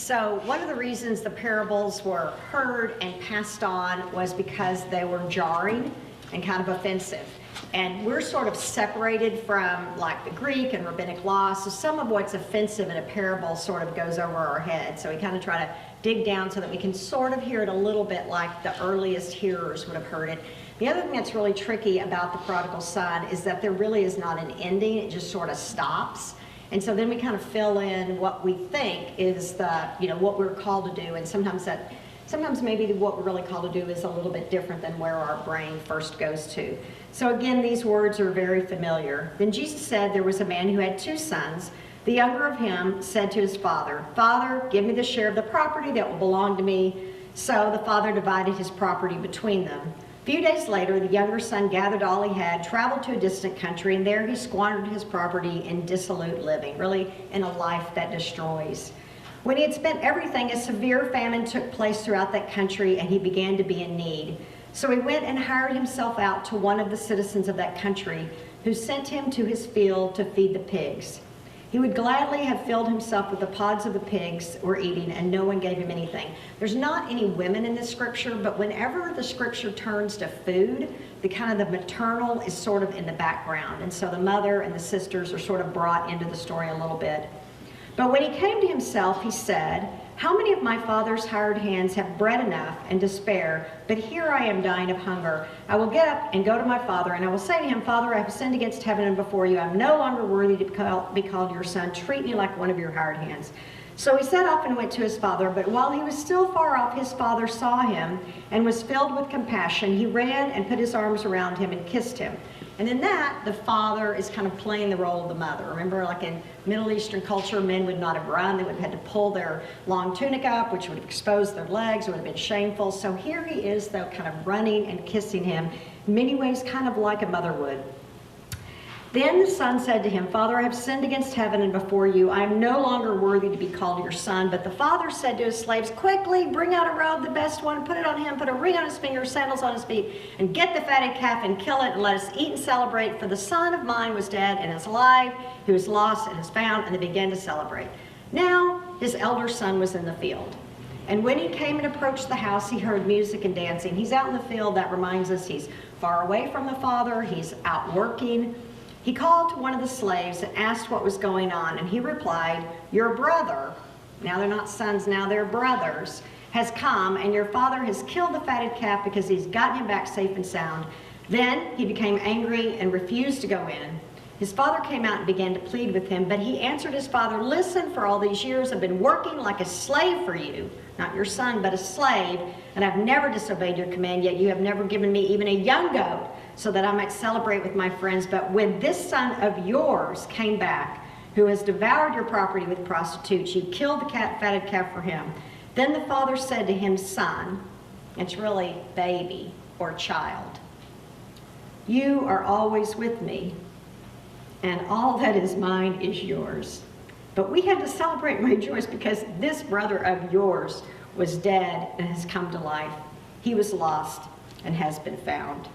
So one of the reasons the parables were heard and passed on was because they were jarring and kind of offensive. And we're sort of separated from like the Greek and rabbinic law, so some of what's offensive in a parable sort of goes over our head. So we kind of try to dig down so that we can sort of hear it a little bit like the earliest hearers would have heard it. The other thing that's really tricky about the prodigal son is that there really is not an ending, it just sort of stops. And so then we kind of fill in what we think is the, what we're called to do, and sometimes maybe what we're really called to do is a little bit different than where our brain first goes to. So again, these words are very familiar. Then Jesus said there was a man who had 2 sons. The younger of him said to his father, "Father, give me the share of the property that will belong to me." So the father divided his property between them. A few days later, the younger son gathered all he had, traveled to a distant country, and there he squandered his property in dissolute living, really in a life that destroys. When he had spent everything, a severe famine took place throughout that country, and he began to be in need. So he went and hired himself out to one of the citizens of that country, who sent him to his field to feed the pigs. He would gladly have filled himself with the pods of the pigs were eating, and no one gave him anything. There's not any women in this scripture, but whenever the scripture turns to food, the maternal is sort of in the background. And so the mother and the sisters are sort of brought into the story a little bit. But when he came to himself, he said, "How many of my father's hired hands have bread enough and to spare, but here I am dying of hunger? I will get up and go to my father, and I will say to him, 'Father, I have sinned against heaven and before you. I am no longer worthy to be called your son. Treat me like one of your hired hands.' So he set off and went to his father, but while he was still far off, his father saw him and was filled with compassion. He ran and put his arms around him and kissed him." And in that, the father is kind of playing the role of the mother. Remember, like in Middle Eastern culture, men would not have run. They would have had to pull their long tunic up, which would have exposed their legs. It would have been shameful. So here he is, though, kind of running and kissing him, in many ways kind of like a mother would. Then the son said to him, "Father, I have sinned against heaven and before you. I am no longer worthy to be called your son." But the father said to his slaves, "Quickly, bring out a robe, the best one, put it on him, put a ring on his finger, sandals on his feet, and get the fatted calf and kill it, and let us eat and celebrate. For the son of mine was dead and is alive, he was lost and is found." And they began to celebrate. Now his elder son was in the field. And when he came and approached the house, he heard music and dancing. He's out in the field. That reminds us he's far away from the father. He's out working. He called to one of the slaves and asked what was going on, and he replied, "Your brother," now they're not sons, now they're brothers, "has come, and your father has killed the fatted calf because he's gotten him back safe and sound." Then he became angry and refused to go in. His father came out and began to plead with him, but he answered his father, "Listen, for all these years I've been working like a slave for you, not your son, but a slave, and I've never disobeyed your command, yet you have never given me even a young goat, so that I might celebrate with my friends. But when this son of yours came back, who has devoured your property with prostitutes, you killed the fatted calf for him." Then the father said to him, "Son," it's really baby or child, "you are always with me, and all that is mine is yours. But we had to celebrate and rejoice because this brother of yours was dead and has come to life. He was lost and has been found."